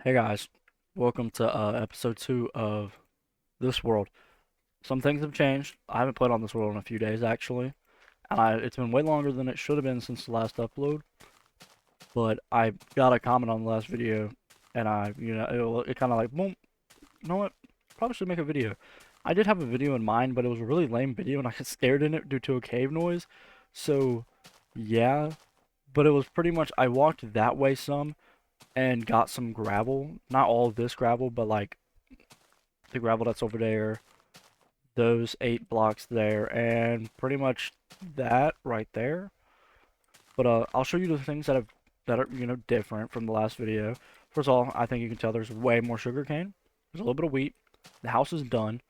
Hey guys, welcome to episode 2 of This World. Some things have changed. I haven't played on this world in a few days actually, and it's been way longer than it should have been since the last upload. But I got a comment on the last video, and it kind of like, boom, you know what? Probably should make a video. I did have a video in mind, but it was a really lame video, and I got scared in it due to a cave noise. So, yeah, but it was pretty much I walked that way some and got some gravel. Not all of this gravel, but like the gravel that's over there, those 8 blocks there, and pretty much that right there. But I'll show you the things that are different from the last video. First of all, I think you can tell there's way more sugarcane. There's a little bit of wheat. The house is done.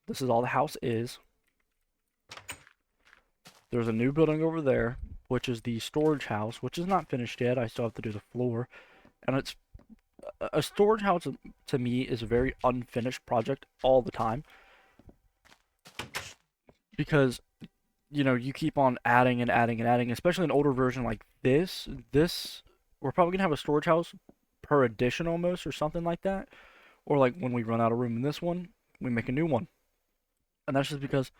This is all the house is. There's a new building over there, which is the storage house, which is not finished yet. I still have to do the floor, and it's a storage house to me is a very unfinished project all the time because you keep on adding and adding and adding, especially an older version like this. We're probably gonna have a storage house per edition almost, or something like that. Or like when we run out of room in this one, we make a new one. And that's just because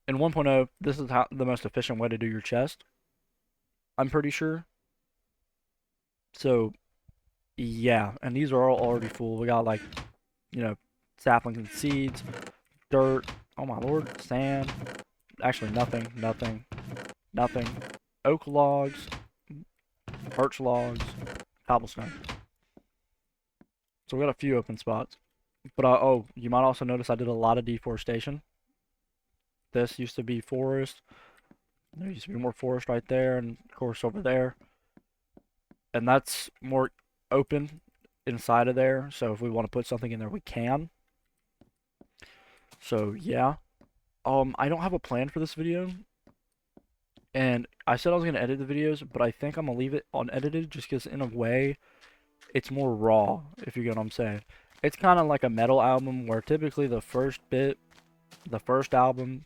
in 1.0, this is the most efficient way to do your chest. I'm pretty sure. So yeah, and these are all already full. We got like, saplings and seeds, dirt. Oh my lord, sand. Actually, nothing, nothing, nothing. Oak logs, birch logs, cobblestone. So we got a few open spots. But oh, you might also notice I did a lot of deforestation. This used to be forest. There used to be more forest right there, and of course over there. And that's more open inside of there. So if we want to put something in there, we can. So yeah. I don't have a plan for this video. And I said I was gonna edit the videos, but I think I'm gonna leave it unedited just because in a way it's more raw, if you get what I'm saying. It's kind of like a metal album where typically the first album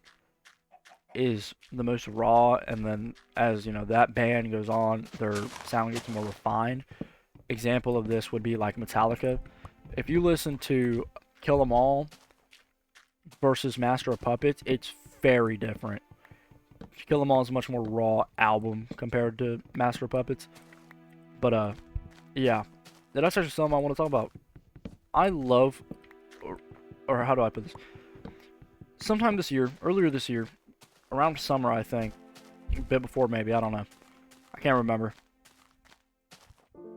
is the most raw, and then as that band goes on, their sound gets more refined. Example of this would be like Metallica. If you listen to Kill 'Em All versus Master of Puppets, it's very different. Kill 'Em All is a much more raw album compared to Master of Puppets. But yeah, that's actually something I want to talk about. I love, or how do I put this? Sometime this year, earlier this year, around summer, I think, a bit before maybe, I don't know. I can't remember.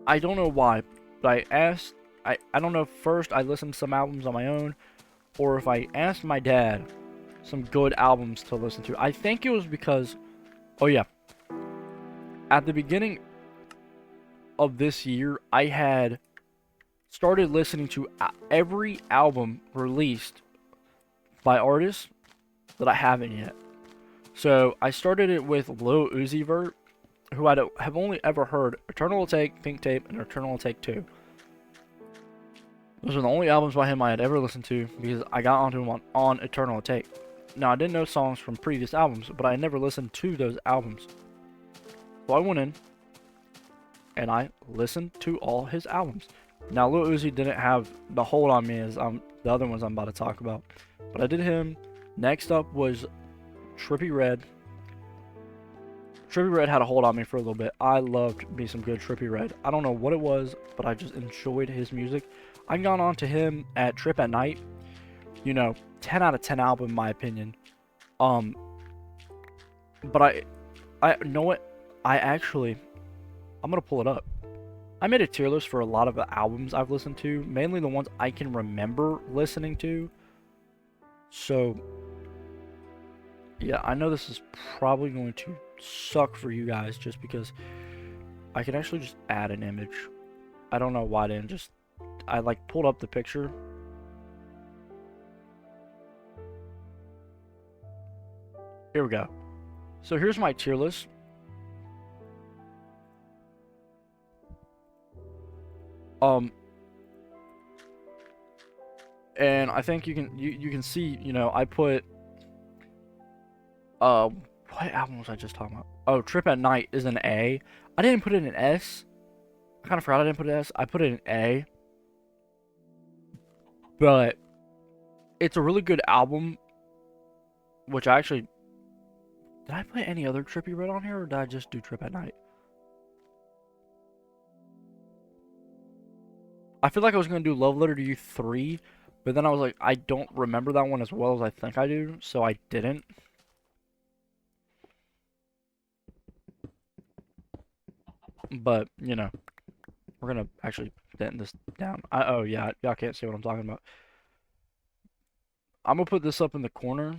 I don't know why, but I don't know if first I listened to some albums on my own, or if I asked my dad some good albums to listen to. I think it was because, oh yeah, at the beginning of this year, I had started listening to every album released by artists that I haven't yet. So I started it with Lil Uzi Vert, who I have only ever heard Eternal Take, Pink Tape, and Eternal Take 2. Those are the only albums by him I had ever listened to because I got onto him on Eternal Take. Now, I didn't know songs from previous albums, but I never listened to those albums. So I went in and I listened to all his albums. Now, Lil Uzi didn't have the hold on me as the other ones I'm about to talk about, but I did him. Next up was Trippie Redd. Trippie Redd had a hold on me for a little bit. I loved me some good Trippie Redd. I don't know what it was, but I just enjoyed his music. I got on to him at Trip at Night. 10 out of 10 album in my opinion. But I know what? I'm gonna pull it up. I made a tier list for a lot of the albums I've listened to, mainly the ones I can remember listening to. So, yeah, I know this is probably going to suck for you guys just because I can actually just add an image. I don't know why I didn't just... I like pulled up the picture. Here we go. So here's my tier list. And I think you can see, I put what album was I just talking about? Oh, Trip at Night is an A. I didn't put it in an S. I kind of forgot I didn't put an S. I put it in A. but it's a really good album. Which I actually did I put any other Trippy Red on here, or did I just do Trip at Night? I feel like I was gonna do Love Letter to You 3, but then I was like, I don't remember that one as well as I think I do, so I didn't. But we're gonna actually dent this down. Oh yeah, y'all can't see what I'm talking about. I'm gonna put this up in the corner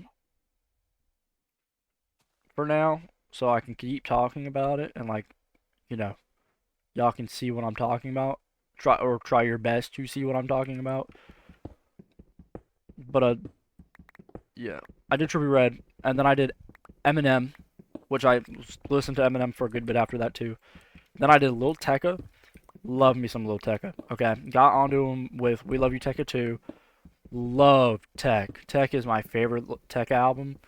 for now, so I can keep talking about it and like, you know, y'all can see what I'm talking about. Try your best to see what I'm talking about. But yeah, I did Trippie Red, and then I did Eminem, which I listened to Eminem for a good bit after that too. Then I did Lil Tecca. Love me some Lil Tecca. Okay, got onto him with We Love You Tecca 2. Love Tech. Tech is my favorite Tech album.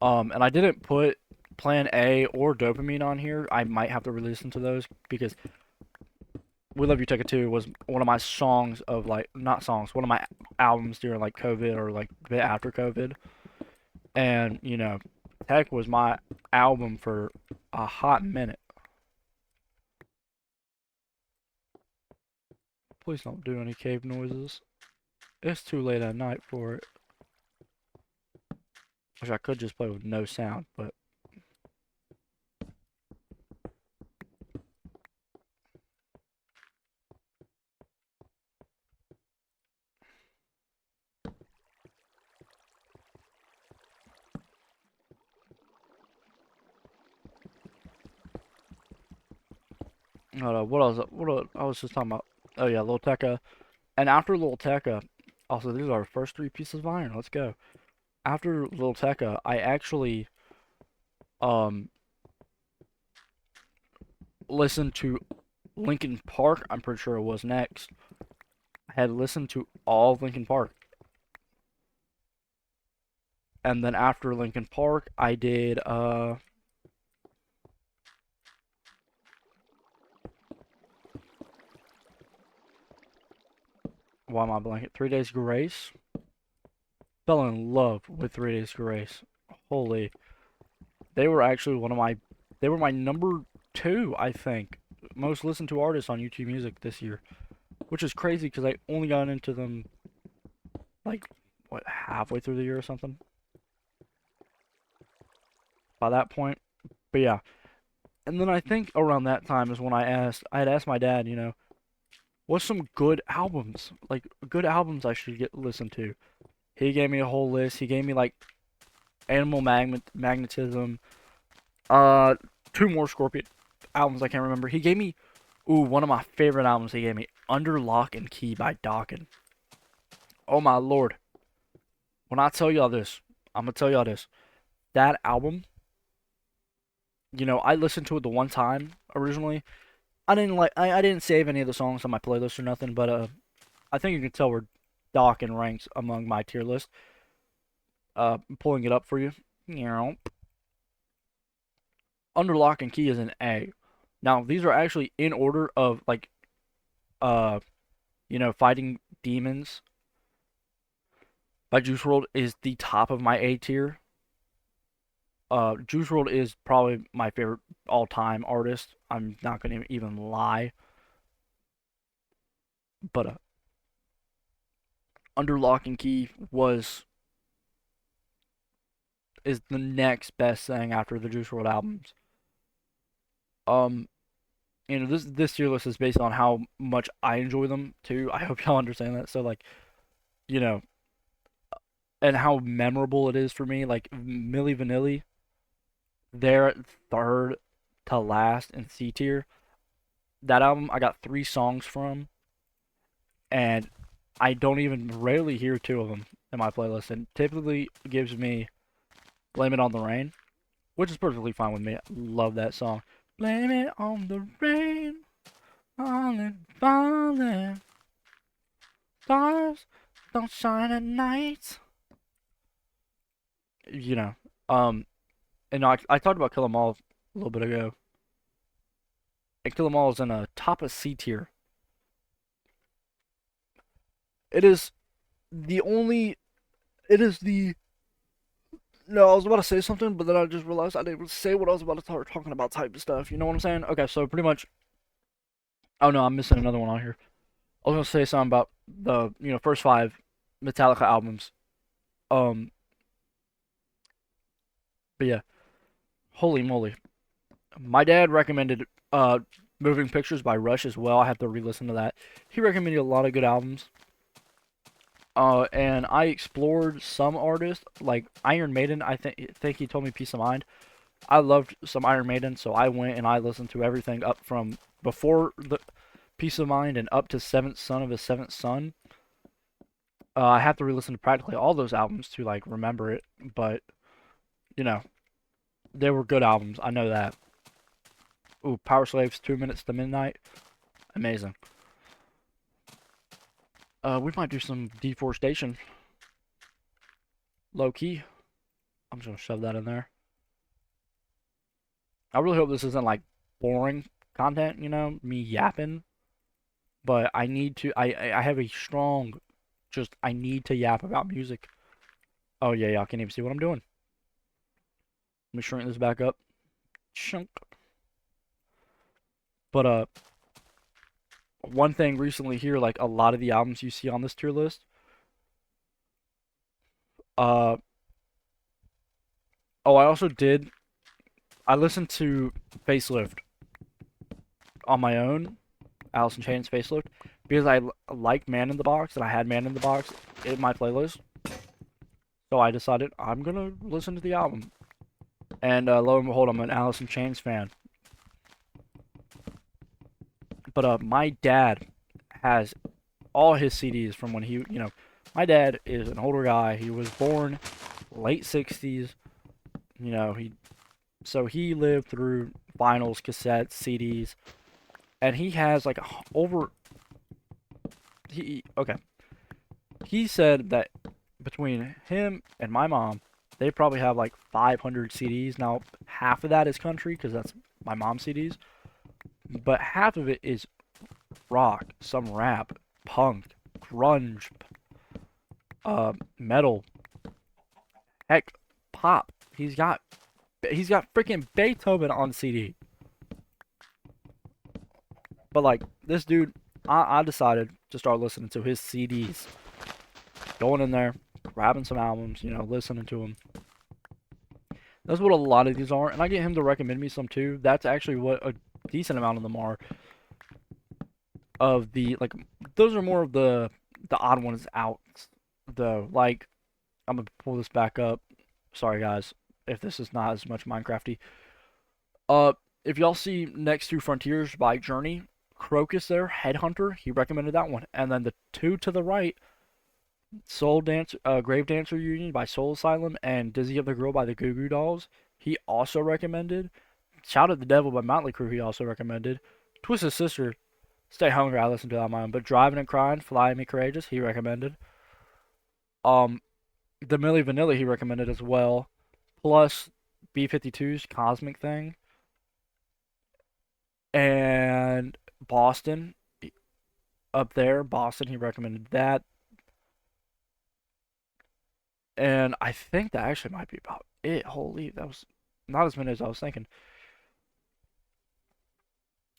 And I didn't put Plan A or Dopamine on here. I might have to re-listen to those because We Love You Tecca 2 was one of my songs of like not songs, one of my albums during like COVID or like a bit after COVID. And Tech was my album for a hot minute. Please don't do any cave noises. It's too late at night for it. Which I could just play with no sound, but what else? I was just talking about? Oh yeah, Lil Tecca. And after Lil Tecca, also these are our first three pieces of iron. Let's go. After Lil Tecca, I actually um listened to Linkin Park. I'm pretty sure it was next. I had listened to all of Linkin Park. And then after Linkin Park, I did why am I blanking? 3 Days Grace. Fell in love with 3 Days Grace. Holy, they were actually they were my number two, I think, most listened to artists on YouTube Music this year, which is crazy because I only got into them like what halfway through the year or something. By that point, but yeah, and then I think around that time is when I had asked my dad, what's some good albums, like good albums I should get listen to. He gave me a whole list. He gave me like Magnetism, uh, two more Scorpion albums I can't remember. He gave me, one of my favorite albums. He gave me Under Lock and Key by Dokken. Oh my lord! When I tell y'all this, I'm gonna tell y'all this. That album, I listened to it the one time originally. I didn't save any of the songs on my playlist or nothing, but I think you can tell where Dokken ranks among my tier list. I'm pulling it up for you. Under Lock and Key is an A. Now these are actually in order of like uh fighting demons by Juice WRLD is the top of my A tier. Juice WRLD is probably my favorite all time artist. I'm not gonna even lie, but Under Lock and Key was is the next best thing after the Juice WRLD albums. Um, this tier list is based on how much I enjoy them too. I hope y'all understand that. So like, you know, and how memorable it is for me. Like Milli Vanilli, they're at third to last in C tier. That album I got three songs from, and I don't even rarely hear two of them in my playlist, and typically gives me "Blame It on the Rain," which is perfectly fine with me. I love that song. Blame it on the rain, falling, falling, stars don't shine at night. You know, um, and I talked about Kill 'Em All a little bit ago. And Kill 'Em All is in a top of C tier. It is. the only it is the no, I was about to say something, but then I just realized I didn't say what I was about to start talking about type of stuff. You know what I'm saying? Okay, so pretty much. Oh no, I'm missing another one on here. I was gonna say something about the first five Metallica albums. Um, but yeah, holy moly, my dad recommended Moving Pictures by Rush as well. I have to re-listen to that. He recommended a lot of good albums. And I explored some artists like Iron Maiden. I think he told me Peace of Mind. I loved some Iron Maiden, so I went and I listened to everything up from before the Peace of Mind and up to Seventh Son of a Seventh Son. I have to re-listen to practically all those albums to like remember it, but you know they were good albums. I know that. Ooh, Power Slaves, 2 Minutes to Midnight, amazing. We might do some deforestation, low key. I'm just gonna shove that in there. I really hope this isn't like boring content, me yapping. But I need to. I have a strong, just I need to yap about music. Oh yeah, y'all can't even see what I'm doing. Let me shrink this back up. Chunk. But one thing recently here, like a lot of the albums you see on this tier list, uh, oh, I also did. I listened to Facelift on my own, Alice in Chains Facelift, because I like Man in the Box and I had Man in the Box in my playlist. So I decided I'm gonna listen to the album. And lo and behold, I'm an Alice in Chains fan. But my dad has all his CDs from when my dad is an older guy. He was born late 60s. You know, he lived through vinyls, cassettes, CDs, and he has like over he okay. He said that between him and my mom, they probably have like 500 CDs. Now, half of that is country because that's my mom's CDs, but half of it is rock, some rap, punk, grunge, metal, heck, pop. He's got freaking Beethoven on CD. But like this dude, I decided to start listening to his CDs, going in there, grabbing some albums, listening to them. That's what a lot of these are, and I get him to recommend me some too. That's actually what a decent amount of them are. Of the like, those are more of the odd ones out though. Like I'm gonna pull this back up. Sorry guys, if this is not as much Minecrafty. Uh, if y'all see Next to Frontiers by Journey, Crocus there, Headhunter, he recommended that one. And then the two to the right, Soul Dance, Grave Dancer Union by Soul Asylum, and Dizzy of the Girl by the Goo Goo Dolls, he also recommended. Shout at the Devil by Motley Crue, he also recommended. Twisted Sister, Stay Hungry, I listened to that on my own. But Driving and Crying, Fly Me Courageous, he recommended. Um, the Milli Vanilli, he recommended as well. Plus B52's Cosmic Thing. And Boston up there. Boston, he recommended that. And I think that actually might be about it. Holy, that was not as many as I was thinking.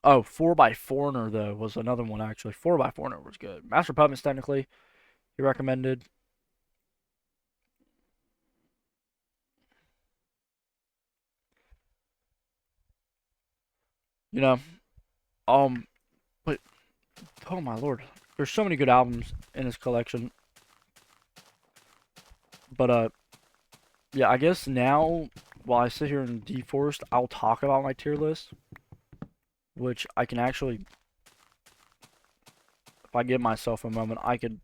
Oh, 4 by Foreigner, though, was another one, actually. 4 by Foreigner was good. Master Puppets, technically, he recommended. You know, um, but, oh my lord. There's so many good albums in his collection. But, yeah, I guess now, while I sit here and deforest, I'll talk about my tier list, which I can actually, if I give myself a moment, I could.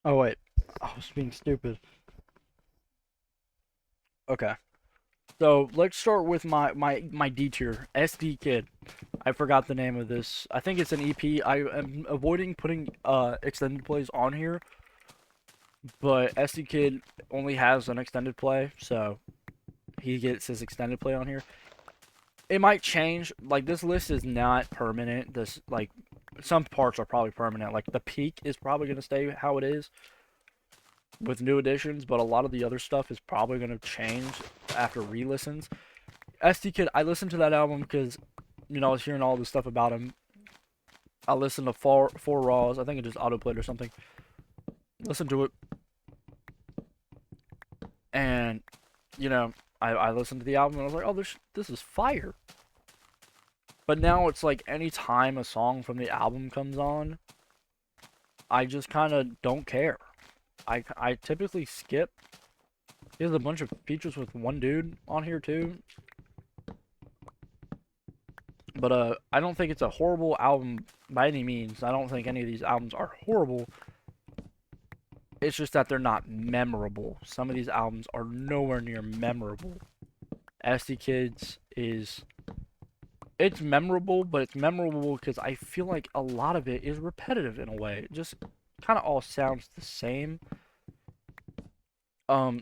Oh, wait. I was being stupid. Okay. So let's start with my D tier, SD Kid. I forgot the name of this. I think it's an EP. I am avoiding putting extended plays on here, but SD Kid only has an extended play, so he gets his extended play on here. It might change. Like this list is not permanent. This like some parts are probably permanent. Like the peak is probably gonna stay how it is with new additions, but a lot of the other stuff is probably gonna change after re-listens. SD Kid, I listened to that album because I was hearing all this stuff about him. I listened to four Raws. I think it just autoplayed or something. Listened to it, and I listened to the album and I was like, oh, this is fire. But now it's like anytime a song from the album comes on, I just kind of don't care. I typically skip. There's a bunch of features with one dude on here too. But I don't think it's a horrible album by any means. I don't think any of these albums are horrible. It's just that they're not memorable. Some of these albums are nowhere near memorable. SD Kids it's memorable, but it's memorable because I feel like a lot of it is repetitive in a way. It just kind of all sounds the same. Um,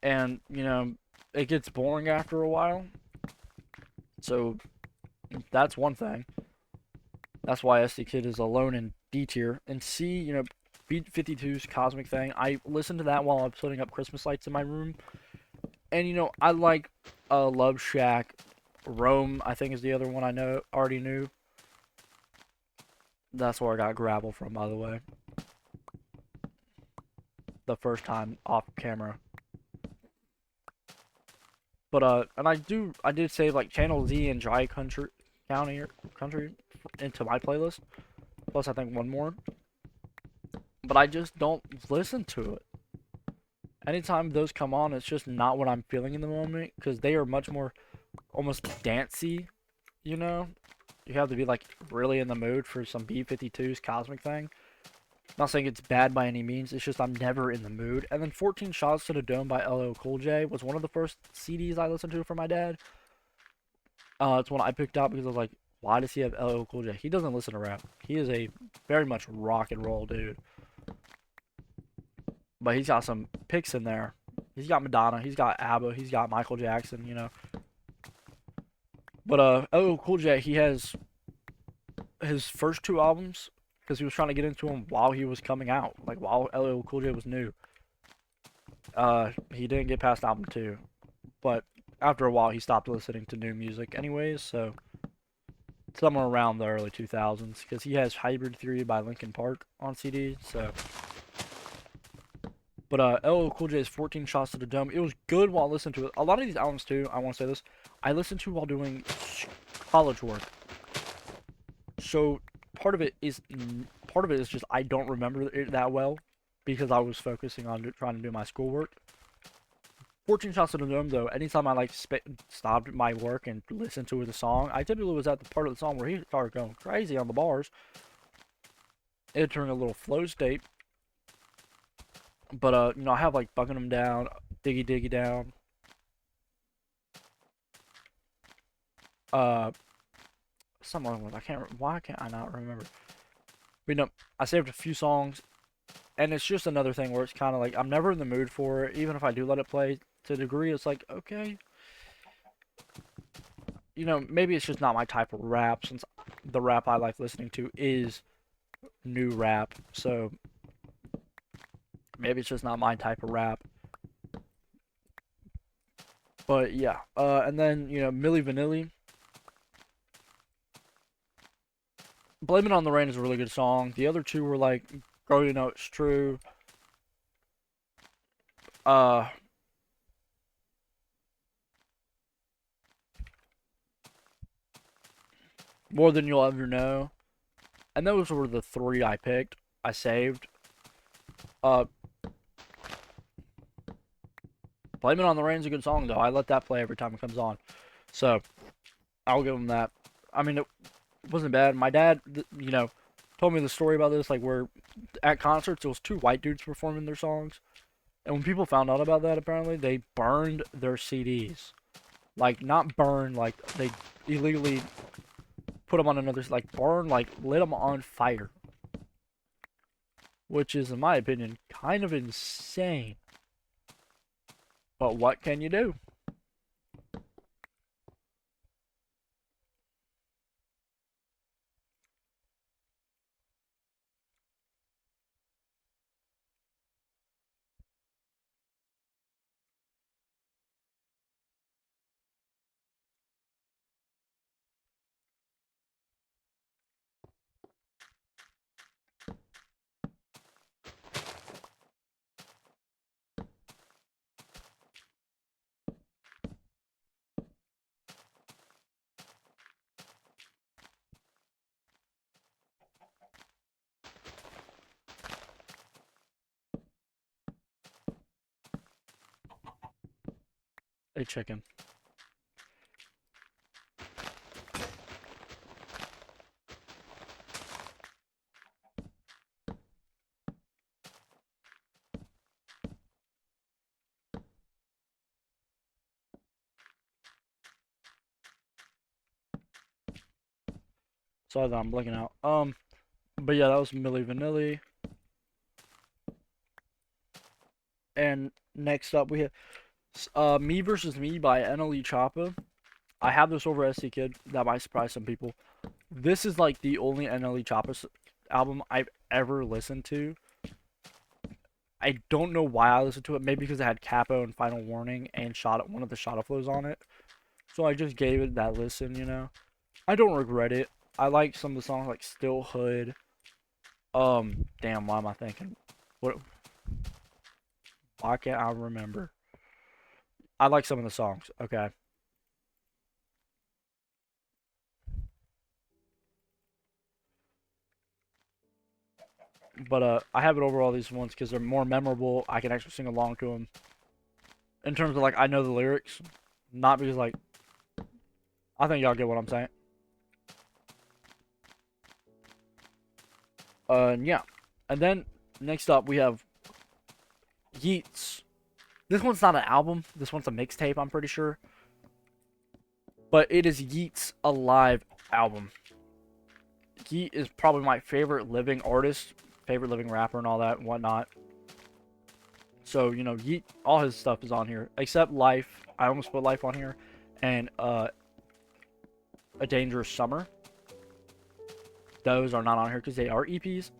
and it gets boring after a while. So that's one thing. That's why SD Kid is alone in D tier. And C, B52's Cosmic Thing. I listened to that while I was putting up Christmas lights in my room. And I like Love Shack. Rome, I think, is the other one I already knew. That's where I got Gravel from, by the way. The first time off camera. But and I did save like Channel Z and Dry Country into my playlist. Plus I think one more. But I just don't listen to it. Anytime those come on, it's just not what I'm feeling in the moment because they are much more almost dancey, You have to be like really in the mood for some B52's Cosmic Thing. Not saying it's bad by any means, it's just I'm never in the mood. And then 14 Shots to the Dome by LL Cool J was one of the first CDs I listened to for my dad. It's one I picked up because I was like, why does he have LL Cool J? He doesn't listen to rap. He is a very much rock and roll dude. But he's got some picks in there. He's got Madonna, he's got ABBA, he's got Michael Jackson. But LL Cool J, he has his first two albums because he was trying to get into them while he was coming out, like while LL Cool J was new. He didn't get past album 2, but after a while he stopped listening to new music anyways, so somewhere around the early 2000s because he has Hybrid Theory by Linkin Park on CD, so. But LL Cool J's 14 Shots to the Dome, it was good while listening to it. A lot of these albums too, I want to say this, I listened to while doing college work. So part of it is just I don't remember it that well because I was focusing on trying to do my schoolwork. 14 Shots to the Dome though, anytime I like stopped my work and listened to the song, I typically was at the part of the song where he started going crazy on the bars, entering a little flow state. But I have like Bucking Them Down, Diggy Diggy Down. Some other ones why can't I not remember? But I saved a few songs, and it's just another thing where it's kind of like I'm never in the mood for it, even if I do let it play to a degree. It's like okay, maybe it's just not my type of rap since the rap I like listening to is new rap, so. Maybe it's just not my type of rap. But yeah. And then, Milli Vanilli. Blame It on the Rain is a really good song. The other two were like Girl You Know It's True. More Than You'll Ever Know. And those were the three I picked. I saved. Blame It on the Rain is a good song, though. I let that play every time it comes on. So, I'll give him that. I mean, it wasn't bad. My dad, told me the story about this, like, where at concerts, it was two white dudes performing their songs. And when people found out about that, apparently, they burned their CDs. Like, not burn, like, they illegally put them on another, like, burn, like, lit them on fire. Which is, in my opinion, kind of insane. But what can you do? A chicken. Sorry that I'm blinking out. But yeah, that was Milli Vanilli. And next up we have Me Versus Me by NLE Choppa. I have this over SC Kid. That might surprise some people. This is like the only NLE Choppa album I've ever listened to. I don't know why I listened to it. Maybe because it had Capo and Final Warning and one of the Shot flows on it. So I just gave it that listen, you know. I don't regret it. I like some of the songs like Still Hood. Damn, why am I thinking? What? Why can't I remember? I like some of the songs. Okay. But I have it over all these ones because they're more memorable. I can actually sing along to them. In terms of like, I know the lyrics, not because like, I think y'all get what I'm saying. Yeah. And then next up we have Yeats. This one's not an album. This one's a mixtape, I'm pretty sure. But it is Yeats' Alive album. Yeat is probably my favorite living artist, favorite living rapper and all that and whatnot. So, you know, Yeat, all his stuff is on here. Except Life. I almost put Life on here. And A Dangerous Summer. Those are not on here because they are EPs.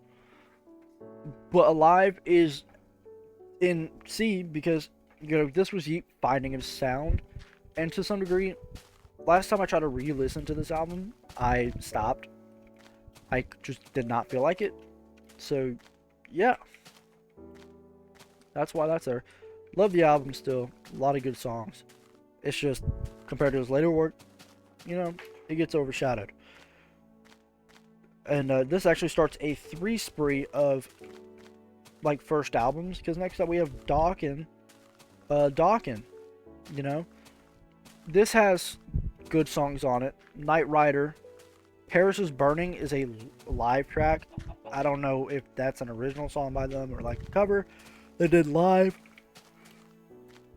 But Alive is in C because, you know, this was Yeat finding his sound. And to some degree, last time I tried to re-listen to this album, I stopped. I just did not feel like it. So, yeah. That's why that's there. Love the album still. A lot of good songs. It's just, compared to his later work, you know, it gets overshadowed. And this actually starts a 3 spree of, like, first albums. Because next up we have Dawkins. Dawkins, you know. This has good songs on it. Night Rider. Paris is Burning is a live track. I don't know if that's an original song by them or like a cover they did live.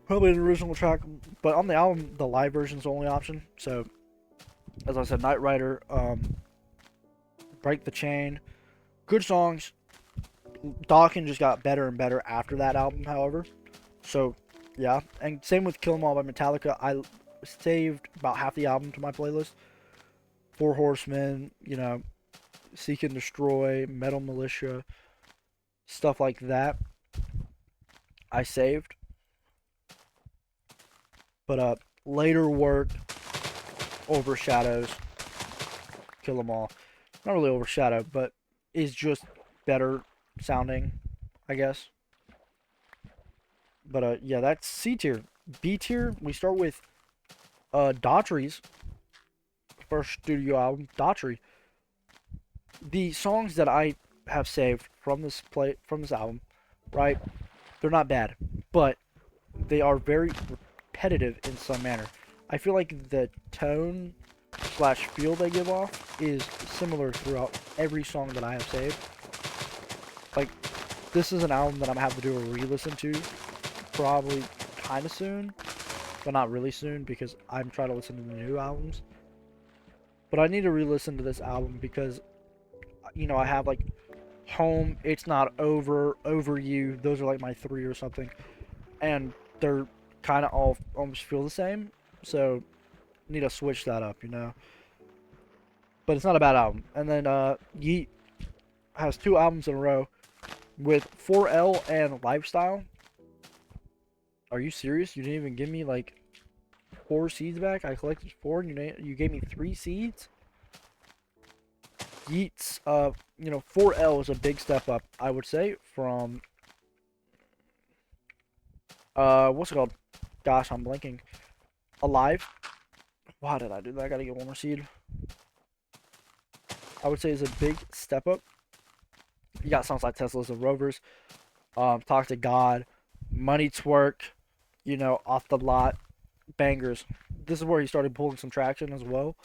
Probably an original track, but on the album, the live version is the only option. So, as I said, Night Rider, Break the Chain, good songs. Dawkins just got better and better after that album, however. So, yeah, and same with Kill 'Em All by Metallica. I saved about half the album to my playlist. Four Horsemen, you know, Seek and Destroy, Metal Militia, stuff like that. I saved. But later work overshadows Kill 'Em All. Not really overshadowed, but is just better sounding, I guess. But yeah, that's C tier. B tier, we start with Daughtry's first studio album, Daughtry. The songs that I have saved from this album, right? They're not bad, but they are very repetitive in some manner. I feel like the tone / feel they give off is similar throughout every song that I have saved. Like, this is an album that I'm gonna have to do a re-listen to probably kind of soon, but not really soon because I'm trying to listen to the new albums. But I need to re-listen to this album because, you know, I have like Home, It's Not Over, Over You. Those are like my three or something, and they're kind of all almost feel the same. So need to switch that up, you know. But it's not a bad album. And then Yeet has two albums in a row with 4L and Lifestyle. Are you serious? You didn't even give me like 4 seeds back? I collected four, and you gave me 3 seeds. Yeats, you know, 4L is a big step up, I would say, from what's it called? Gosh, I'm blanking. Alive. Why did I do that? I gotta get one more seed. I would say is a big step up. You got songs like Teslas and Rovers, Talk to God, Money Twerk, you know, Off the Lot, bangers. This is where he started pulling some traction as well.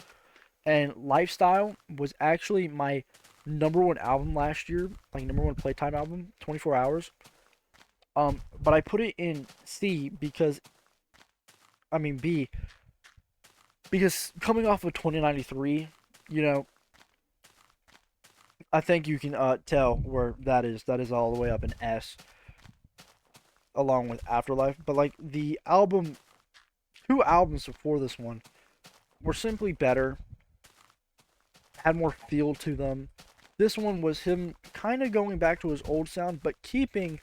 And Lifestyle was actually my #1 album last year, like #1 playtime album, 24 hours. But I put it in C because, I mean B, because coming off of 2093, you know, I think you can tell where that is. That is all the way up in S, along with Afterlife. But like the album, 2 albums before this one were simply better, had more feel to them. This one was him kind of going back to his old sound, but keeping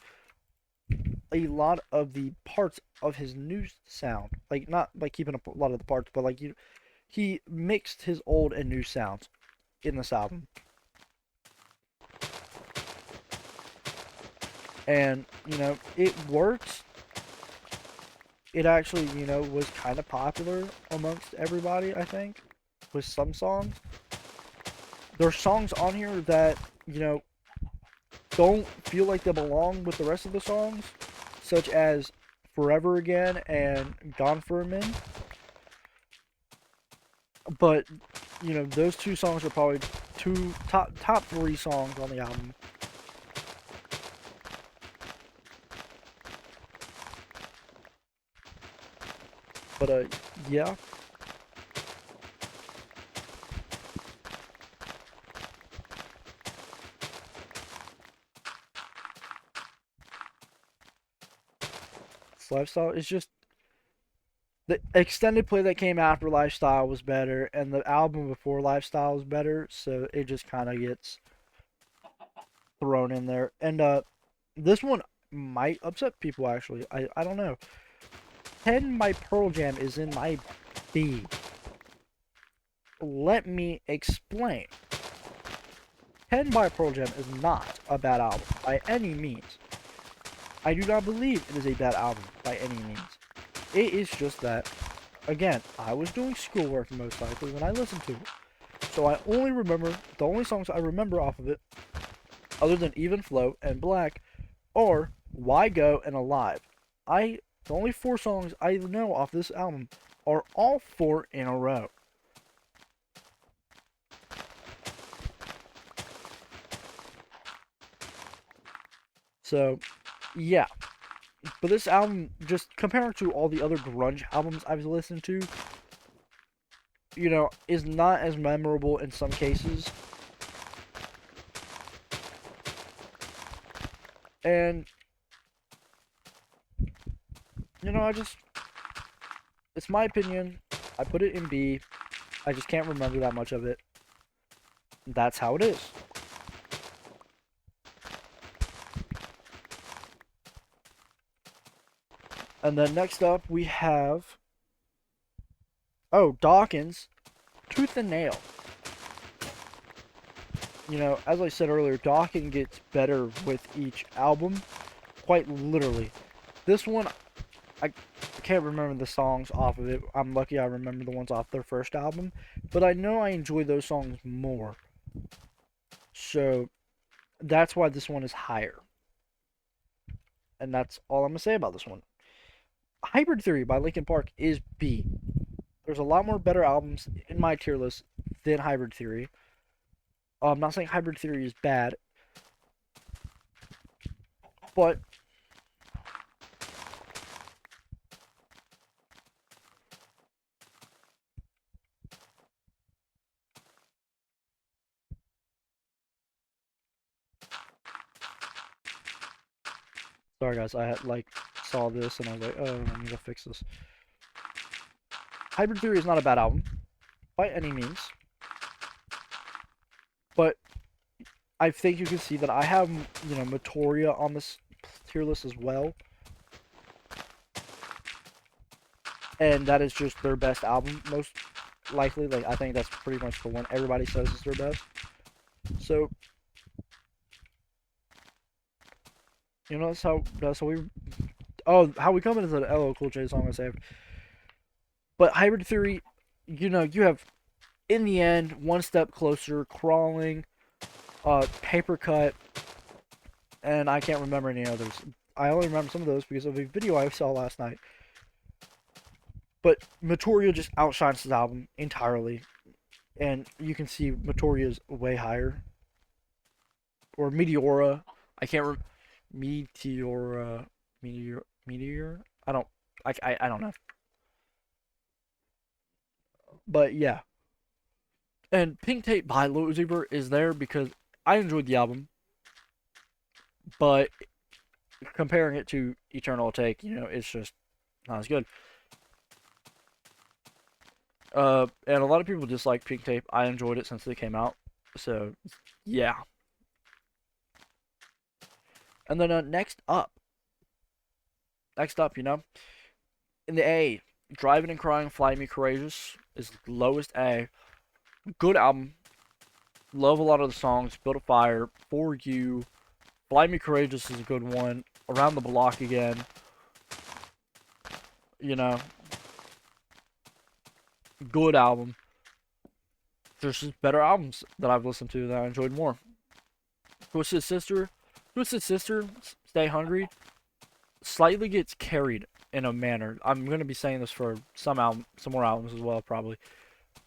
a lot of the parts of his new sound. Like not like keeping a lot of the parts, but like he mixed his old and new sounds in this album. And, you know, it works. It actually, you know, was kind of popular amongst everybody, I think, with some songs. There's songs on here that, you know, don't feel like they belong with the rest of the songs, such as Forever Again and Gone for a Min. But, you know, those two songs are probably top 3 songs on the album. But yeah. This Lifestyle is just the extended play that came after Lifestyle was better, and the album before Lifestyle was better, so it just kind of gets thrown in there. And this one might upset people actually. I don't know. 10 by Pearl Jam is in my B. Let me explain. 10 by Pearl Jam is not a bad album by any means. I do not believe it is a bad album by any means. It is just that, again, I was doing schoolwork most likely when I listened to it. So I only remember, the only songs I remember off of it, other than Even Flow and Black, are Why Go and Alive. The only 4 songs I know off this album are all 4 in a row. So, yeah. But this album, just compared to all the other grunge albums I've listened to, you know, is not as memorable in some cases. And, you know, it's my opinion. I put it in B. I just can't remember that much of it. That's how it is. And then next up we have, oh, Dawkins, Tooth and Nail. You know, as I said earlier, Dawkins gets better with each album, quite literally. This one, I can't remember the songs off of it. I'm lucky I remember the ones off their first album, but I know I enjoy those songs more. So that's why this one is higher. And that's all I'm going to say about this one. Hybrid Theory by Linkin Park is B. There's a lot more better albums in my tier list than Hybrid Theory. I'm not saying Hybrid Theory is bad, but Sorry guys, I had like saw this and I was like, oh, I need to fix this. Hybrid Theory is not a bad album by any means, but I think you can see that I have, you know, Matoria on this tier list as well, and that is just their best album most likely. Like I think that's pretty much the one everybody says is their best. So you know that's how we. Oh, how we come in is an LL Cool J song I saved. But Hybrid Theory, you know, you have in the end One Step Closer, Crawling, Paper Cut, and I can't remember any others. I only remember some of those because of a video I saw last night. But Matoria just outshines this album entirely, and you can see Matoria's way higher. Or Meteora, I can't remember. Meteora, Meteor. I don't know. But yeah, and Pink Tape by Lil Uzi Vert is there because I enjoyed the album, but comparing it to Eternal Take, you know, it's just not as good. And a lot of people dislike Pink Tape. I enjoyed it since it came out, so yeah. And then next up, you know, in the A, Driving and Crying, Fly Me Courageous is lowest A. Good album. Love a lot of the songs. Build a Fire, For You, Fly Me Courageous is a good one. Around the Block Again. You know, good album. There's just better albums that I've listened to that I enjoyed more. Twisted Sister, Stay Hungry, slightly gets carried in a manner. I'm gonna be saying this for some more albums as well, probably.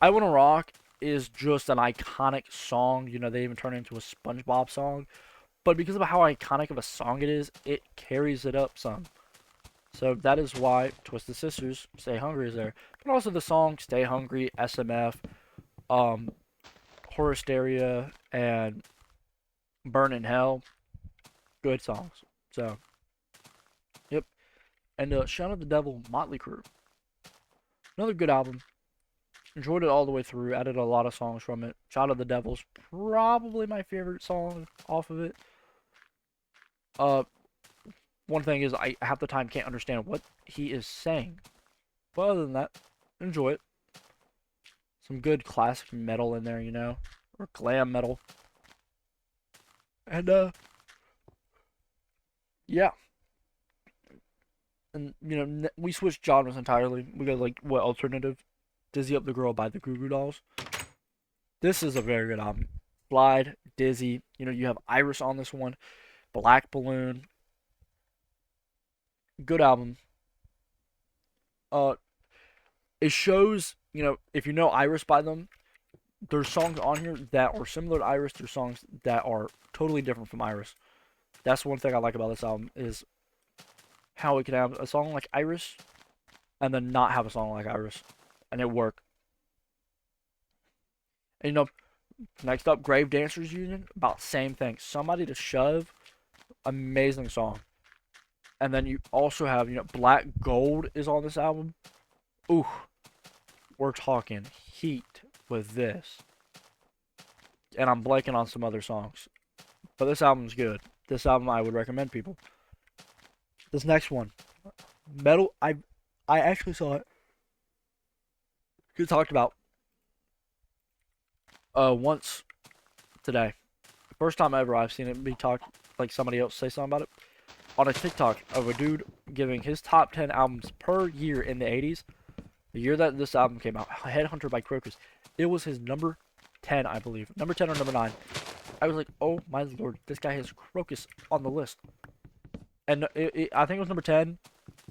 I Wanna Rock is just an iconic song. You know, they even turn it into a SpongeBob song. But because of how iconic of a song it is, it carries it up some. So that is why Twisted Sisters, Stay Hungry is there. But also the song Stay Hungry, SMF, um, Hysteria, and Burn in Hell, good songs. So, yep. And Shout at the Devil, Motley Crue, another good album. Enjoyed it all the way through. Added a lot of songs from it. Shout at the Devil's probably my favorite song off of it. Uh, one thing is I half the time can't understand what he is saying. But other than that, enjoy it. Some good classic metal in there, you know, or glam metal. And yeah. And you know, we switched genres entirely. We got like what alternative? Dizzy Up the Girl by the Goo Goo Dolls. This is a very good album. Slide, Dizzy. You know, you have Iris on this one. Black Balloon. Good album. Uh, it shows, you know, if you know Iris by them, there's songs on here that are similar to Iris. There's songs that are totally different from Iris. That's one thing I like about this album is how it can have a song like Iris and then not have a song like Iris, and it work. And you know, next up, Grave Dancers Union, about same thing. Somebody to Shove, amazing song. And then you also have, you know, Black Gold is on this album. Ooh, we're talking heat with this. And I'm blanking on some other songs. But this album's good. This album I would recommend people. This next one, Metal, I actually saw it. You talked about once today. First time ever I've seen it be talked like somebody else say something about it on a TikTok of a dude giving his top 10 albums per year in the 80s. The year that this album came out, Headhunter by Crocus, it was his number 10, I believe. Number 10 or number 9. I was like, oh my lord, this guy has Crocus on the list. And I think it was number 10.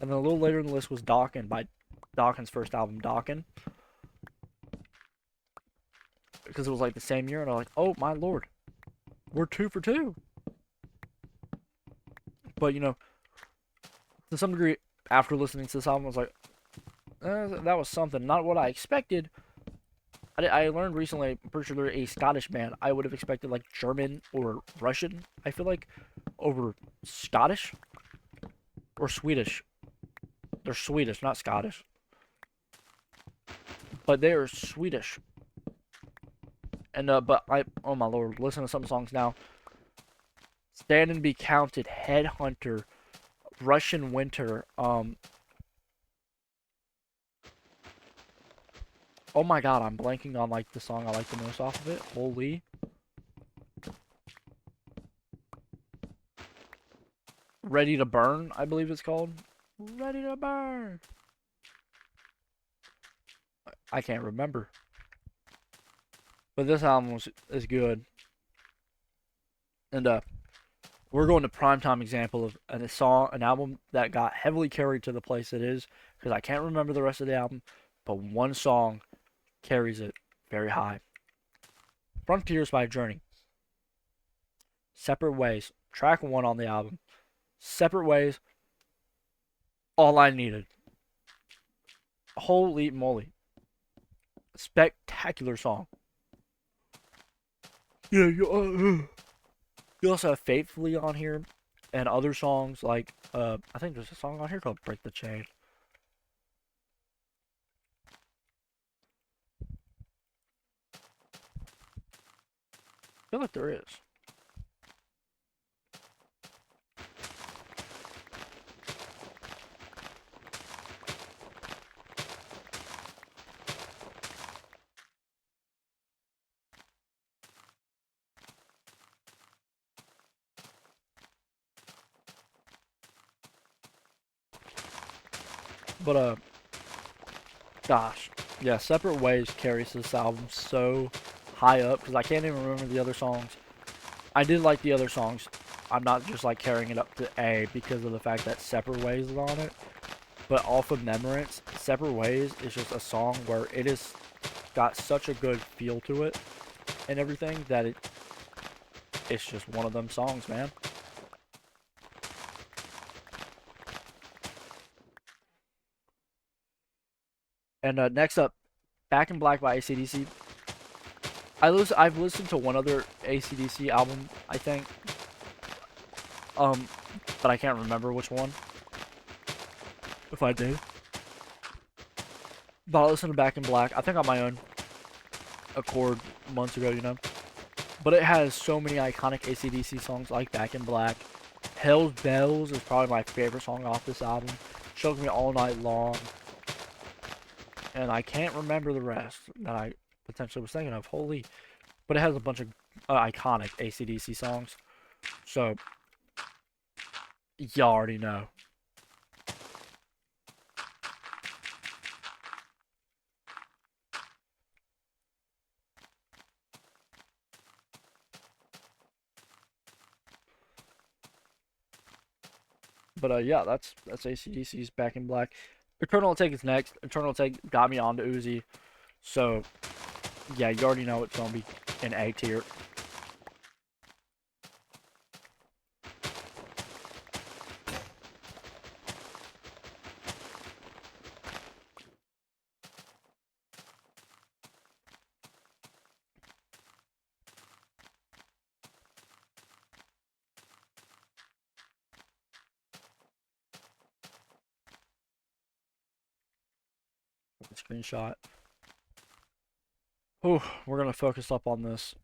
And then a little later in the list was Dawkins by Dawkins' first album, Dawkins. Because it was like the same year, and I'm like, oh my lord, we're 2 for 2. But you know, to some degree, after listening to this album, I was like, that was something. Not what I expected. I learned recently, I'm pretty sure they're a Scottish band. I would have expected like German or Russian, I feel like, over Scottish. or Swedish. They're Swedish, not Scottish. But they are Swedish. And but oh my lord, listen to some songs now. Stand and Be Counted, Headhunter, Russian Winter. Oh my god, I'm blanking on like the song I like the most off of it. Holy. Ready to Burn, I believe it's called. Ready to Burn. I can't remember. But this album is good. And we're going to primetime example of an album that got heavily carried to the place it is, because I can't remember the rest of the album, but one song carries it very high. Frontiers by Journey. Separate Ways. Track 1 on the album. Separate Ways. All I Needed. Holy moly. Spectacular song. Yeah, you also have Faithfully on here, and other songs like, I think there's a song on here called Break the Chain. I feel like there is. But, gosh. Yeah, Separate Ways carries this album so high up, because I can't even remember the other songs. I did like the other songs. I'm not just like carrying it up to A because of the fact that Separate Ways is on it. But off of Memorance, Separate Ways is just a song where it is got such a good feel to it and everything that it's just one of them songs, man. And next up, Back in Black by AC/DC. I've listened to one other AC/DC album, I think. Um, but I can't remember which one. If I did. But I listened to Back in Black, I think on my own accord months ago, you know. But it has so many iconic AC/DC songs like Back in Black. Hell's Bells is probably my favorite song off this album. Shook Me All Night Long. And I can't remember the rest that I potentially was thinking of. Holy. But it has a bunch of iconic AC/DC songs. So, you already know. But yeah, that's AC/DC's Back in Black. Eternal Take is next. Eternal Take got me onto Uzi. So, yeah, you already know it's going to be in A tier. Screenshot. Whew, we're going to focus up on this.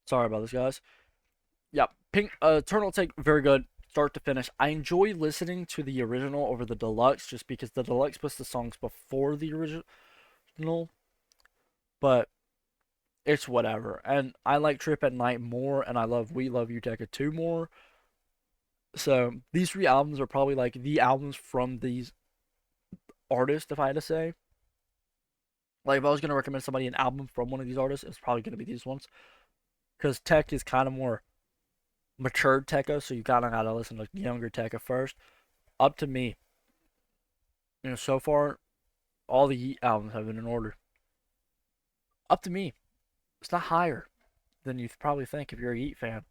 Sorry about this, guys. Yeah, Eternal Take, very good. Start to finish. I enjoy listening to the original over the deluxe just because the deluxe puts the songs before the original. But it's whatever. And I like Trip at Night more, and I love We Love Utica 2 more. So these 3 albums are probably like the albums from these artists, if I had to say. Like if I was gonna recommend somebody an album from one of these artists, it's probably gonna be these ones. Because Tech is kind of more matured Tekka, so you kind of gotta listen to younger Tekka first. Up to me, so far, all the Yeet albums have been in order. Up to me, it's not higher than you probably think if you're a Yeet fan.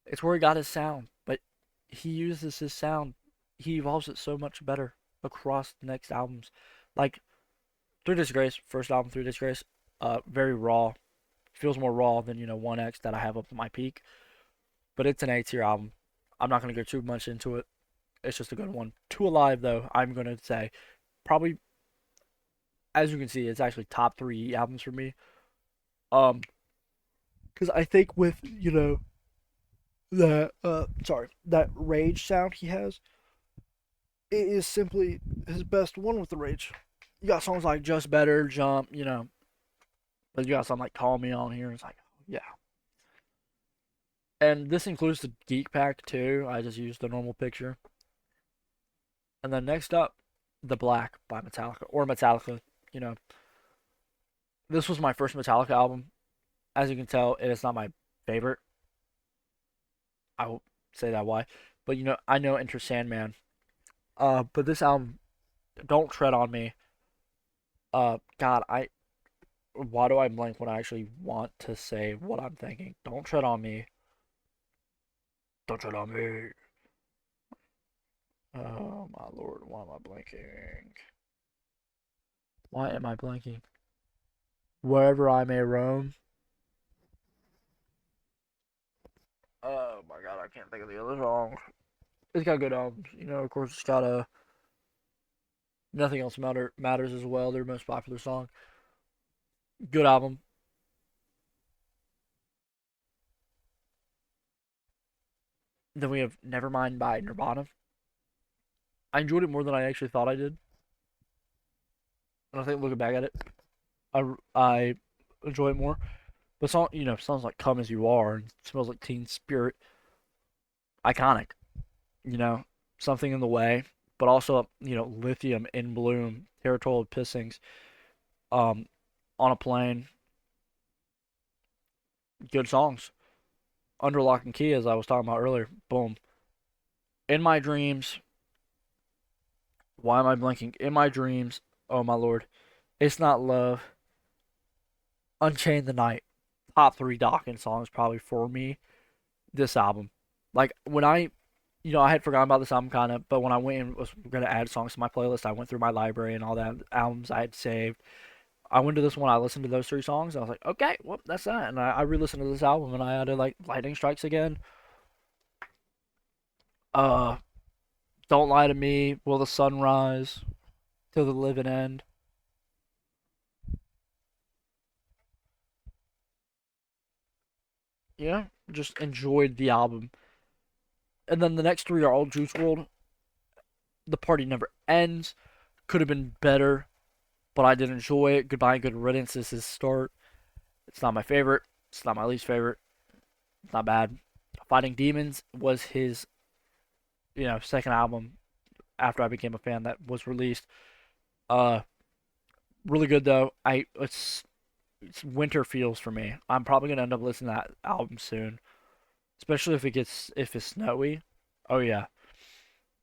It's where he got his sound, but he uses his sound, he evolves it so much better across the next albums. Like Through Disgrace, first album Through Disgrace, very raw. Feels more raw than 1X that I have up to my peak, but it's an A tier album. I'm not gonna go too much into it. It's just a good one. Two Alive though, I'm gonna say probably, as you can see, it's actually top three albums for me. Um, because I think with that rage sound he has, it is simply his best one with the rage. You got songs like Just Better, Jump, but you got something like Call Me on here. It's like, yeah. And this includes the Geek Pack too. I just used the normal picture. And then next up, The Black by Metallica, or Metallica. You know, this was my first Metallica album. As you can tell, it is not my favorite. I will say that why. But I know Enter Sandman. But this album, Don't Tread on Me. God, why do I blank when I actually want to say what I'm thinking? Don't tread on me. Don't tread on me. Oh my lord, why am I blanking? Why am I blanking? Wherever I may roam. Oh my god, I can't think of the other song. It's got good albums. Of course, it's got a Nothing Else Matters as well. Their most popular song. Good album. Then we have Nevermind by Nirvana. I enjoyed it more than I actually thought I did. And I think looking back at it, I enjoy it more. But songs like "Come as You Are" and "Smells Like Teen Spirit," iconic. You know, Something in the Way, but also "Lithium," "In Bloom," "Territorial Pissings," um, "On a Plane," good songs. "Under Lock and Key," as I was talking about earlier, boom. "In My Dreams," why am I blanking? "In My Dreams," oh my lord, "It's Not Love," "Unchain the Night," top three Dawkins songs probably for me. This album, like when I had forgotten about this album kind of, but when I went and was gonna add songs to my playlist, I went through my library and all that albums I had saved. I went to this one, I listened to those three songs, and I was like, okay, well, that's that. And I re-listened to this album, and I added like Lightning Strikes Again, uh, Don't Lie to Me, Will the Sun Rise, Till the Living End. Yeah, just enjoyed the album. And then the next three are all Juice World. The Party Never Ends. Could have been better, but I did enjoy it. Goodbye and Good Riddance is his start. It's not my favorite. It's not my least favorite. It's not bad. Fighting Demons was his, second album after I became a fan that was released. Uh, really good though. It's winter feels for me. I'm probably gonna end up listening to that album soon, especially if it's snowy. Oh yeah,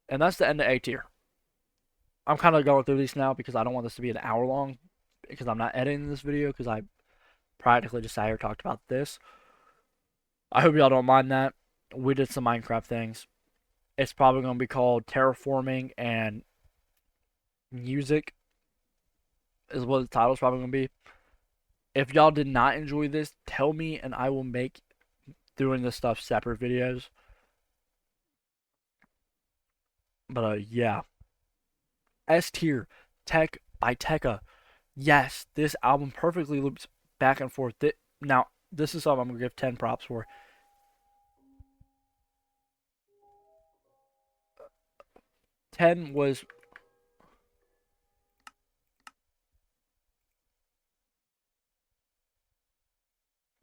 and that's the end of A tier. I'm kind of going through these now because I don't want this to be an hour long because I'm not editing this video because I practically just sat here talked about this. I hope y'all don't mind that. We did some Minecraft things. It's probably going to be called Terraforming and Music, is what the title's probably going to be. If y'all did not enjoy this, tell me and I will make doing this stuff separate videos. But yeah. S tier, Tech by Tekka. Yes, this album perfectly loops back and forth. Now, this is something I'm going to give 10 props for. 10 was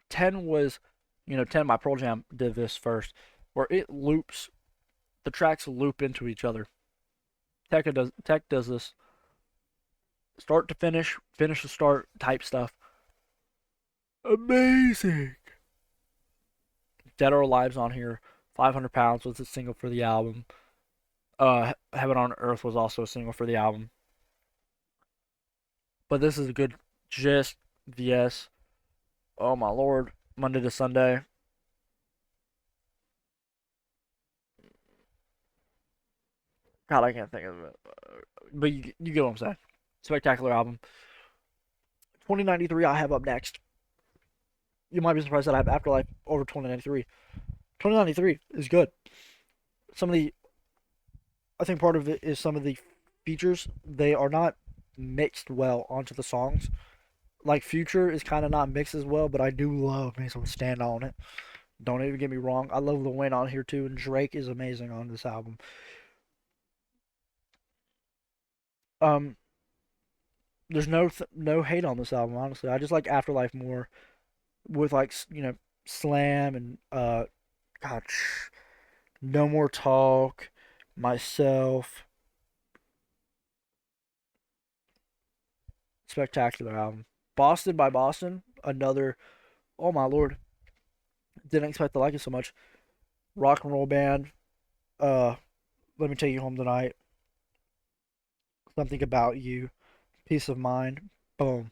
10 was, 10 by Pearl Jam did this first, where it loops, the tracks loop into each other. Tech does this start to finish, finish to start type stuff. Amazing. Dead or Alive's on here. 500 Pounds was a single for the album. Heaven on Earth was also a single for the album. But this is a good gist. VS. Oh my lord. Monday to Sunday. God, I can't think of it. But you get what I'm saying. Spectacular album. 2093 I have up next. You might be surprised that I have Afterlife over 2093. 2093 is good. some of the I think part of it is some of the features they are not mixed well onto the songs. Like Future is kind of not mixed as well, but I do love me some Stand on It. Don't even get me wrong. I love Lil Wayne on here too, and Drake is amazing on this album. Um, there's no hate on this album, honestly. I just like Afterlife more with like Slam and gosh, No More Talk, Myself. Spectacular album. Boston by Boston, another. Oh my lord, didn't expect to like it so much. Rock and roll band. Uh, Let me take you home tonight. Something about you. Peace of mind. Boom.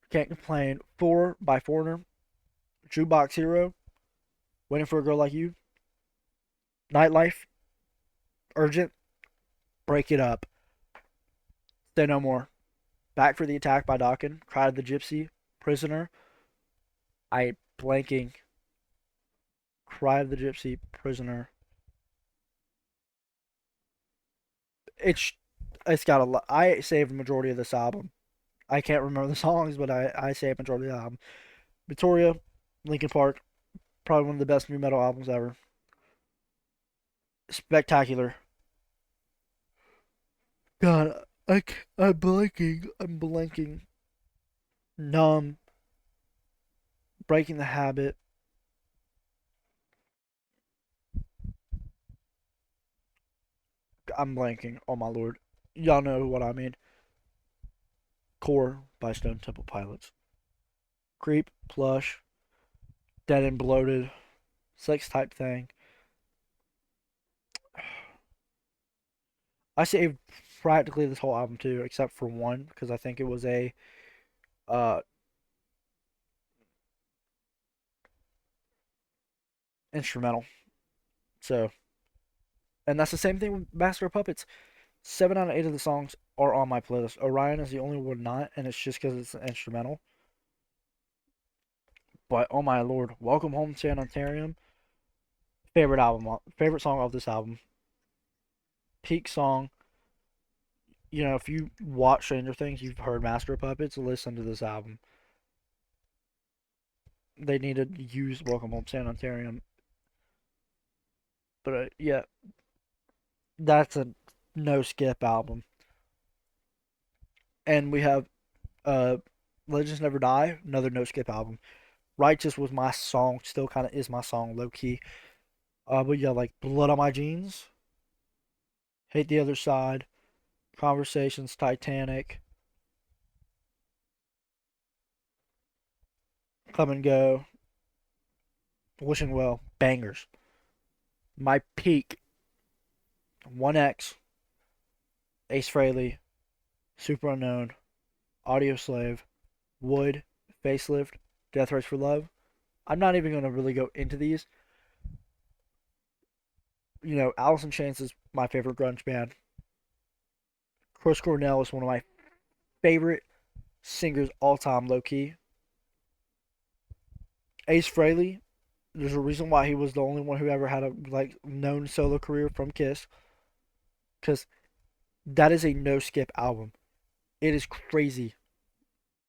Can't complain. Four by Foreigner. Jukebox Hero. Waiting for a girl like you. Nightlife. Urgent. Break it up. Say no more. Back for the Attack by Dokken. Cry of the Gypsy. Prisoner. I blanking. Cry of the Gypsy. Prisoner. It's it's got a lot. I saved the majority of this album. I can't remember the songs, but I saved majority of the album. Victoria, Linkin Park, probably one of the best new metal albums ever. Spectacular. God, I'm blanking. I'm blanking. Numb. Breaking the Habit. I'm blanking. Oh my lord. Y'all know what I mean. Core by Stone Temple Pilots. Creep, Plush, Dead and Bloated, Sex Type Thing. I saved practically this whole album too, except for one, because I think it was a uh instrumental. So, and that's the same thing with Master of Puppets. 7 out of 8 of the songs are on my playlist. Orion is the only one not, and it's just because it's an instrumental. But oh my lord, Welcome Home Sanitarium. Favorite song of this album. Peak song. You know, if you watch Stranger Things, you've heard Master of Puppets. Listen to this album. They need to use Welcome Home Sanitarium. But yeah, that's a no skip album. And we have uh, Legends Never Die, another no skip album. Righteous was my song, still kind of is my song, low key. But yeah, like Blood on My Jeans, Hate the Other Side, Conversations, Titanic, Come and Go, Wishing Well, bangers. My peak, 1X, Ace Frehley, Super Unknown, Audio Slave, Wood, Facelift, Death Race for Love. I'm not even going to really go into these. You know, Alice in Chains is my favorite grunge band. Chris Cornell is one of my favorite singers all time, low key. Ace Frehley, there's a reason why he was the only one who ever had a like known solo career from Kiss, because that is a no skip album. It is crazy.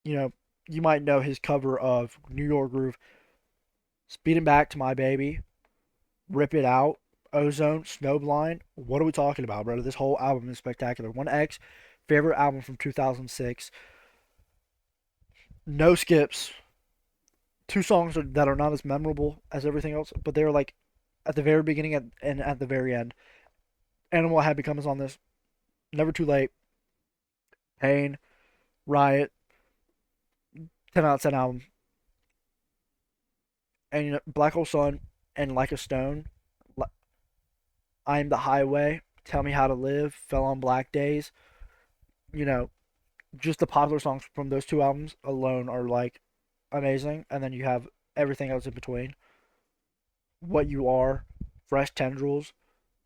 You know, you might know his cover of New York Groove, Speeding Back to My Baby, Rip It Out, Ozone, Snowblind. What are we talking about, brother? This whole album is spectacular. 1X, favorite album from 2006. No skips. Two songs that are not as memorable as everything else, but they're like at the very beginning and at the very end. Animal Had Become is on this. Never Too Late. Pain. Riot. 10 out of 10 album. And you know, Black Hole Sun and Like a Stone. I Am the Highway. Tell Me How to Live. Fell on Black Days. You know, just the popular songs from those two albums alone are like amazing. And then you have everything else in between. What You Are. Fresh Tendrils.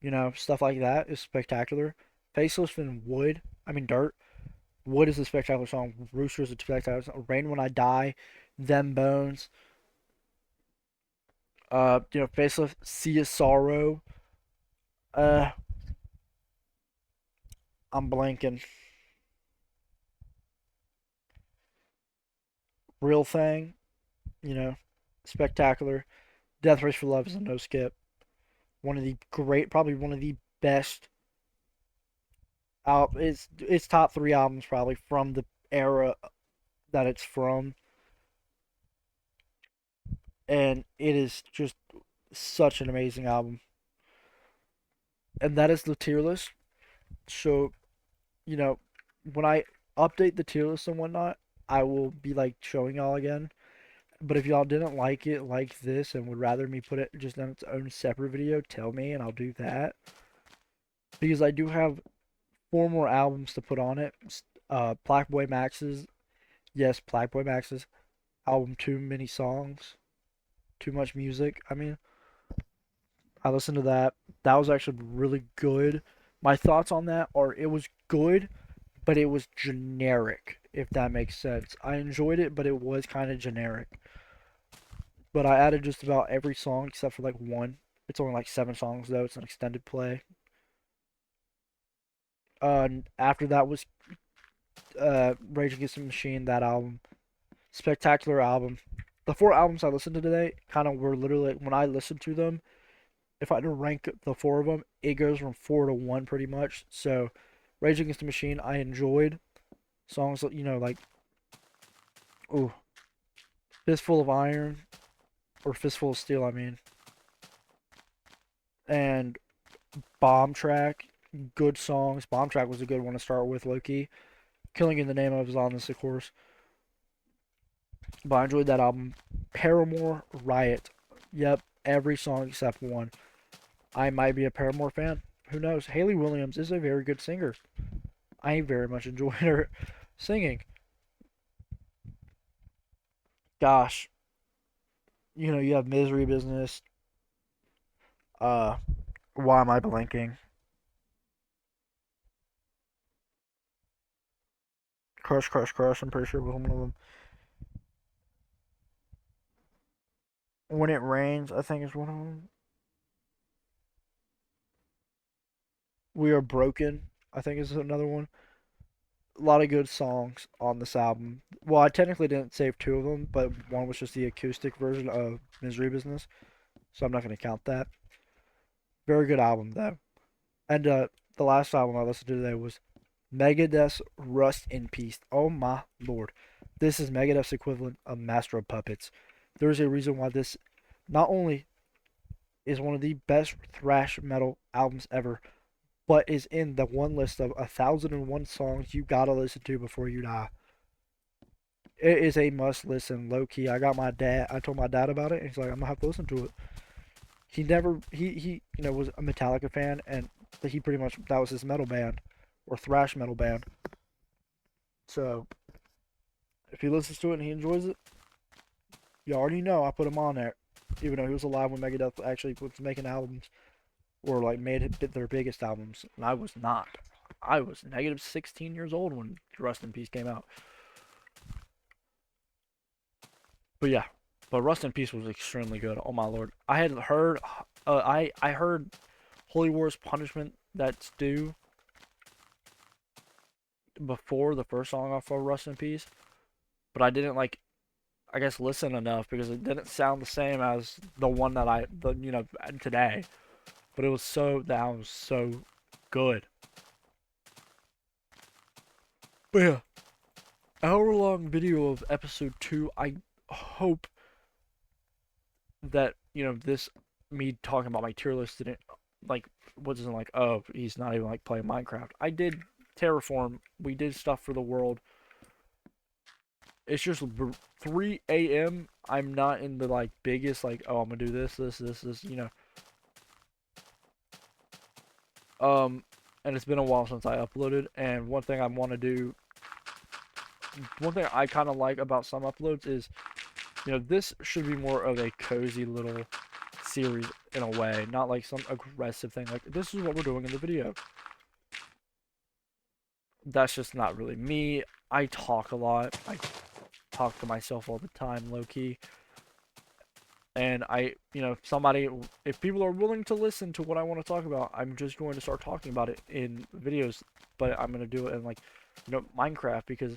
You know, stuff like that is spectacular. Faceless and Wood. I mean, Dirt. Wood is a spectacular song. Rooster is a spectacular song. Rain When I Die. Them Bones. Facelift, Sea of Sorrow. Uh, I'm blanking. Real Thing, you know, Spectacular. Death Race for Love is a no skip. One of the great, probably one of the best out. It's top three albums probably from the era that it's from, and it is just such an amazing album. And that is the tier list. So you know, when I update the tier list and whatnot, I will be like showing y'all again. But if y'all didn't like it like this and would rather me put it just on its own separate video, tell me and I'll do that. Because I do have four more albums to put on it. Black Boy Max's, yes, Black Boy Max's album, Too Many Songs, Too Much Music. I mean, I listened to that. That was actually really good. My thoughts on that are it was good, but it was generic, if that makes sense. I enjoyed it, but it was kind of generic. But I added just about every song except for like one. It's only like 7 songs though. It's an extended play. After that was Rage Against the Machine. That album, spectacular album. The 4 albums I listened to today kind of were literally when I listened to them. If I had to rank the 4 of them, it goes from 4 to 1 pretty much. So, Rage Against the Machine, I enjoyed songs like ooh, Fistful of Iron or Fistful of Steel, I mean, and Bomb Track, good songs. Bomb Track was a good one to start with, low key. Killing in the Name of is on this, of course, but I enjoyed that album. Paramore, Riot, yep, every song except one. I might be a Paramore fan. Who knows? Hayley Williams is a very good singer. I very much enjoy her singing. Gosh, you have Misery Business. Uh, why am I blanking? Crush, Crush, Crush. I'm pretty sure was one of them. When It Rains, I think is one of them. We Are Broken, I think is another one. A lot of good songs on this album. Well, I technically didn't save 2 of them, but one was just the acoustic version of Misery Business, so I'm not going to count that. Very good album though. And the last album I listened to today was Megadeth's Rust in Peace. Oh my lord. This is Megadeth's equivalent of Master of Puppets. There's a reason why this not only is one of the best thrash metal albums ever, but is in the one list of 1,001 songs you gotta listen to before you die. It is a must listen, low key. I told my dad about it, and he's like, I'm gonna have to listen to it. He never, he was a Metallica fan, and he pretty much, that was his metal band, or thrash metal band. So, if he listens to it and he enjoys it, you already know I put him on there. Even though he was alive when Megadeth actually was making albums, or like made their biggest albums, and I was not. I was negative 16 years old when Rust in Peace came out. But yeah, but Rust in Peace was extremely good. Oh my lord, I had heard, I heard Holy War's Punishment That's Due before the first song off of Rust in Peace, but I didn't like, I guess, listen enough because it didn't sound the same as the one that today. But that album was so good. But yeah, hour-long video of episode 2. I hope that this, me talking about my tier list, didn't like wasn't like, oh, he's not even like playing Minecraft. I did Terraform. We did stuff for the world. It's just 3 a.m. I'm not in the like biggest like, oh, I'm gonna do this. And it's been a while since I uploaded. And one thing I kind of like about some uploads is, this should be more of a cozy little series in a way, not like some aggressive thing. Like, this is what we're doing in the video. That's just not really me. I talk a lot. I talk to myself all the time, low key. And if people are willing to listen to what I want to talk about, I'm just going to start talking about it in videos. But I'm going to do it in, like, Minecraft, because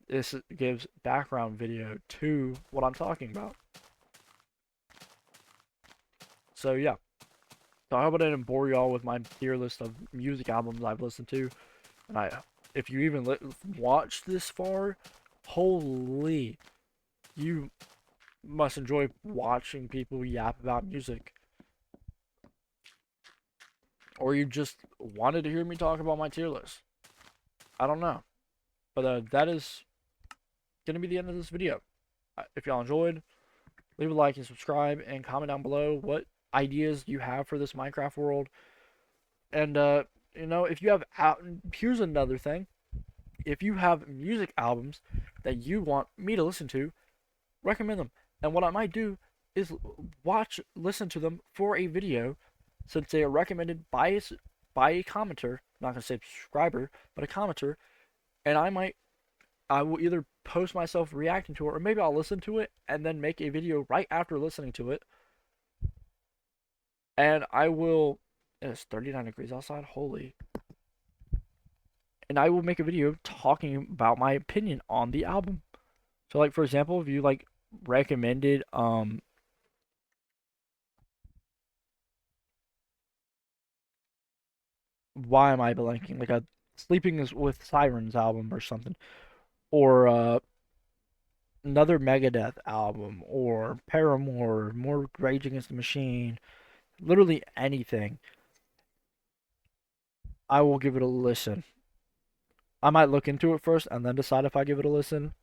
this gives background video to what I'm talking about. So yeah. So I hope I didn't bore y'all with my tier list of music albums I've listened to. And if you even watched this far, holy, you must enjoy watching people yap about music. Or you just wanted to hear me talk about my tier list. I don't know. But that is going to be the end of this video. If y'all enjoyed, leave a like and subscribe, and comment down below what ideas you have for this Minecraft world. And, if you have, here's another thing. If you have music albums that you want me to listen to, recommend them. And what I might do is listen to them for a video, since they are recommended by a commenter. I'm not gonna say subscriber, but a commenter. And I will either post myself reacting to it, or maybe I'll listen to it and then make a video right after listening to it. And I will. It's 39 degrees outside. Holy. And I will make a video talking about my opinion on the album. So, like, for example, if you, like, recommended why am I blanking, like a Sleeping is with Sirens album or something, or another Megadeth album, or Paramore, more Rage Against the Machine, literally anything, I will give it a listen. I might look into it first and then decide if I give it a listen,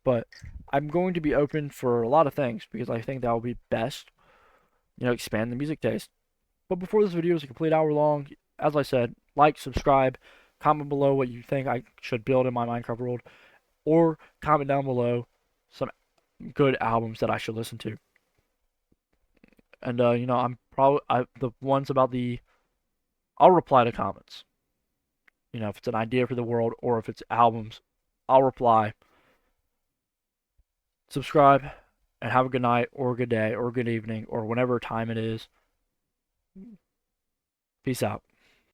but I'm going to be open for a lot of things because I think that will be best, expand the music taste. But before this video is a complete hour long, as I said, like, subscribe, comment below what you think I should build in my Minecraft world, or comment down below some good albums that I should listen to. And I'm probably the ones about I'll reply to comments. If it's an idea for the world or if it's albums, I'll reply. Subscribe, and have a good night or a good day or a good evening or whenever time it is. Peace out.